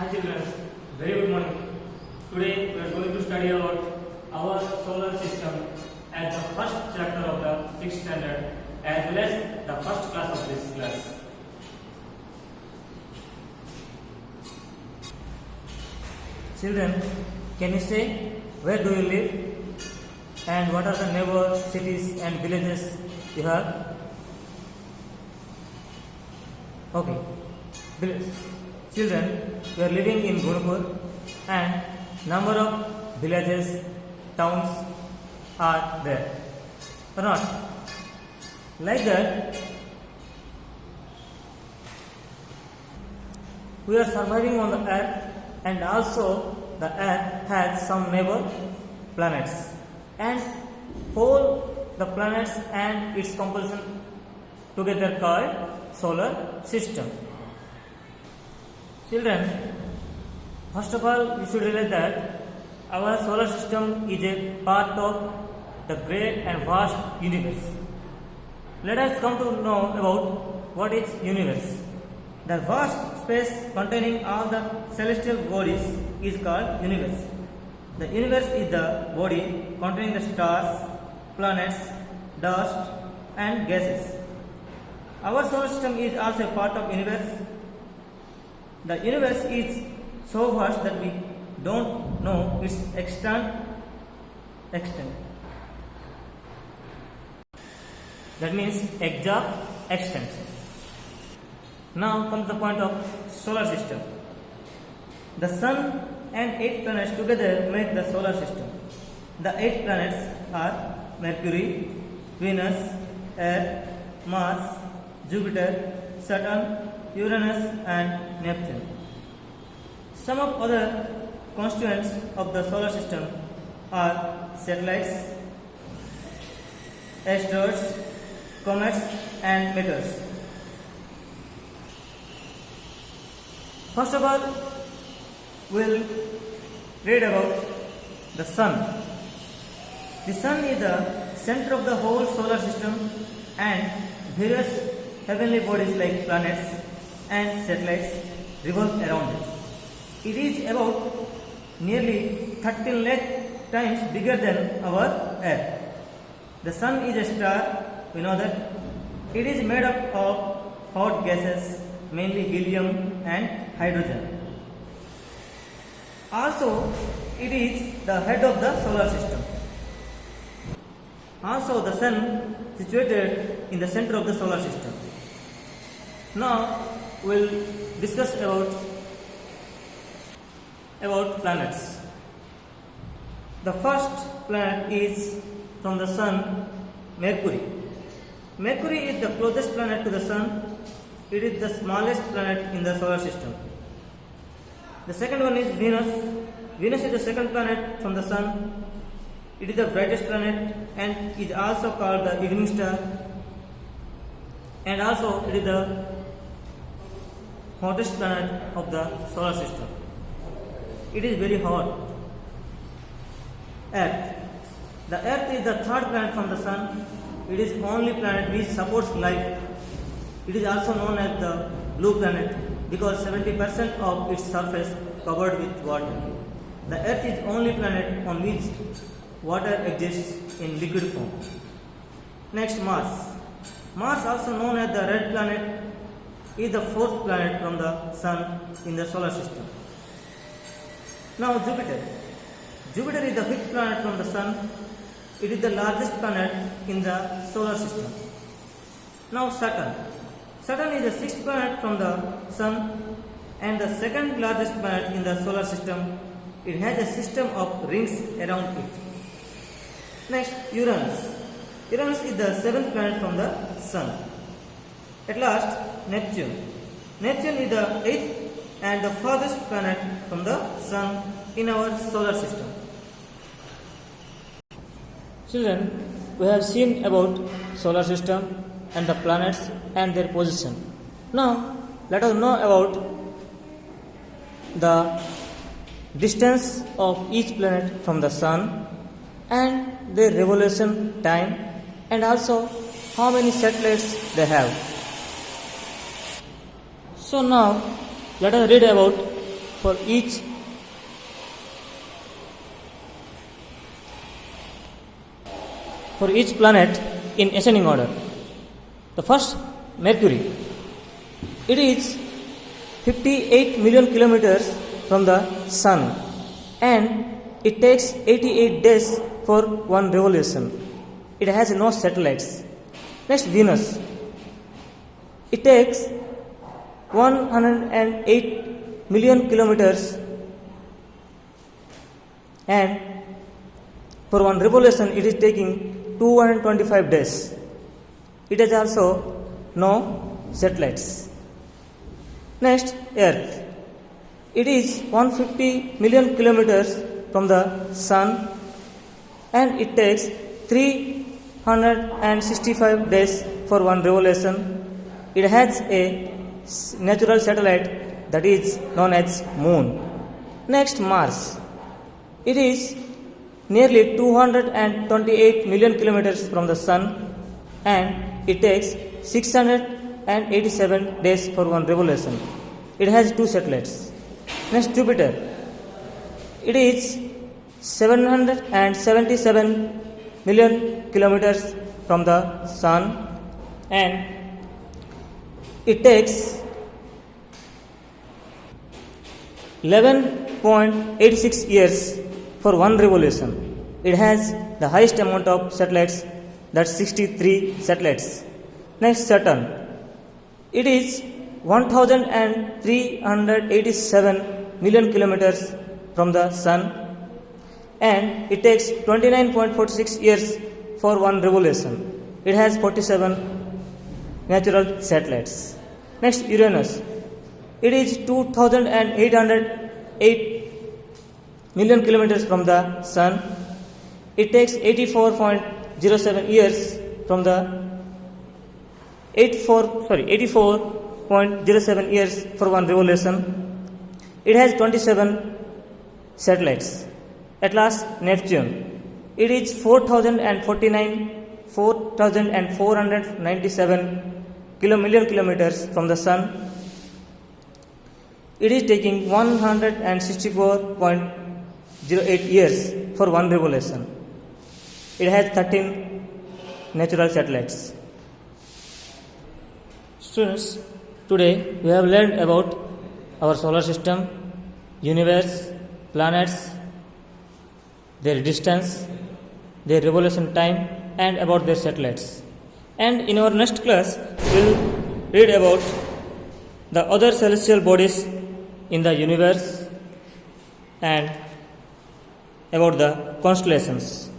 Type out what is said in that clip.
Hi children, very good morning. Today we are going to study about our solar system as the first chapter of the 6th standard as well as the first class of this class. Children, can you say where do you live and what are the neighbor cities and villages you have? Okay. Children, we are living in Gunapur and number of villages, towns are there or not? Like that, we are surviving on the earth and also the earth has some neighbor planets and whole the planets and its composition together called solar system. Children, first of all, you should realize that our solar system is a part of the great and vast universe. Let us come to know about what is universe. The vast space containing all the celestial bodies is called universe. The universe is the body containing the stars, planets, dust and gases. Our solar system is also a part of universe. The universe is so vast that we don't know its extent. That means exact extent. Now comes the point of solar system. The sun and 8 planets together make the solar system. The 8 planets are Mercury, Venus, Earth, Mars, Jupiter, Saturn, Uranus and Neptune. Some of other constituents of the solar system are satellites, asteroids, comets and meteors. First of all, we'll read about the sun. The sun is the center of the whole solar system and various heavenly bodies like planets and satellites revolve around it. It is about nearly 13 lakh times bigger than our Earth. The sun is a star, we know that. It is made up of hot gases, mainly helium and hydrogen. Also, it is the head of the solar system. Also, the sun situated in the center of the solar system. Now, we'll discuss about planets. The first planet is from the sun, Mercury. Mercury is the closest planet to the sun. It is the smallest planet in the solar system. The second one is Venus. Venus is the second planet from the sun. It is the brightest planet and is also called the evening star. And also it is the hottest planet of the solar system. It is very hot. Earth. The Earth is the third planet from the sun. It is only planet which supports life. It is also known as the blue planet because 70% of its surface covered with water. The Earth is only planet on which water exists in liquid form. Next, Mars. Mars, also known as the red planet, is the fourth planet from the sun in the solar system. Now Jupiter. Jupiter is the fifth planet from the sun. It is the largest planet in the solar system. Now Saturn. Saturn is the sixth planet from the sun and the second largest planet in the solar system. It has a system of rings around it. Next, Uranus. Uranus is the seventh planet from the sun. At last, Neptune. Neptune is the eighth and the farthest planet from the sun in our solar system. Children, we have seen about solar system and the planets and their position. Now, let us know about the distance of each planet from the sun and their revolution time and also how many satellites they have. So now let us read about for each planet in ascending order. The first, Mercury. It is 58 million kilometers from the Sun and it takes 88 days for one revolution. It has no satellites. Next, Venus. It takes 108 million kilometers and for one revolution it is taking 225 days. It has also no satellites. Next, Earth. It is 150 million kilometers from the Sun and it takes 365 days for one revolution. It has a natural satellite that is known as Moon. Next, Mars. It is nearly 228 million kilometers from the Sun and it takes 687 days for one revolution. It has two satellites. Next, Jupiter. It is 777 million kilometers from the Sun and it takes 11.86 years for one revolution. It has the highest amount of satellites, that's 63 satellites. Next, Saturn. It is 1387 million kilometers from the Sun and it takes 29.46 years for one revolution. It has 47 natural satellites. Next, Uranus. It is 2808 million kilometers from the Sun. It takes 84.07 years from the 84.07 years for one revolution. It has 27 satellites. At last, Neptune. It is 4,497 million kilometers from the Sun. It is taking 164.08 years for one revolution. It has 13 natural satellites. Students, today we have learned about our solar system, universe, planets, their distance, their revolution time, and about their satellites. And in our next class, we will read about the other celestial bodies in the universe and about the constellations.